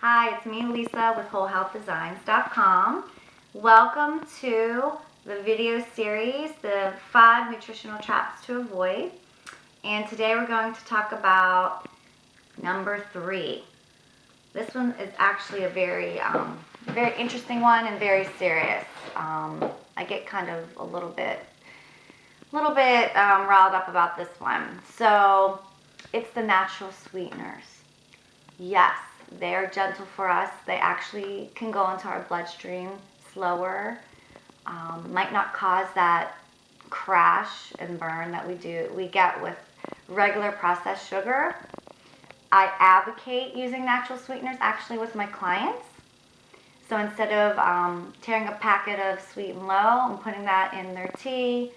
Hi, it's me, Lisa, with WholeHealthDesigns.com. Welcome to the video series, the 5 nutritional traps to avoid. And today we're going to talk about number 3. This one is actually a very interesting one and very serious. I get kind of a little bit riled up about this one. So it's the natural sweeteners. Yes, they are gentle for us. They actually can go into our bloodstream slower. Might not cause that crash and burn that we get with regular processed sugar. I advocate using natural sweeteners actually with my clients. So instead of tearing a packet of Sweet and Low and putting that in their tea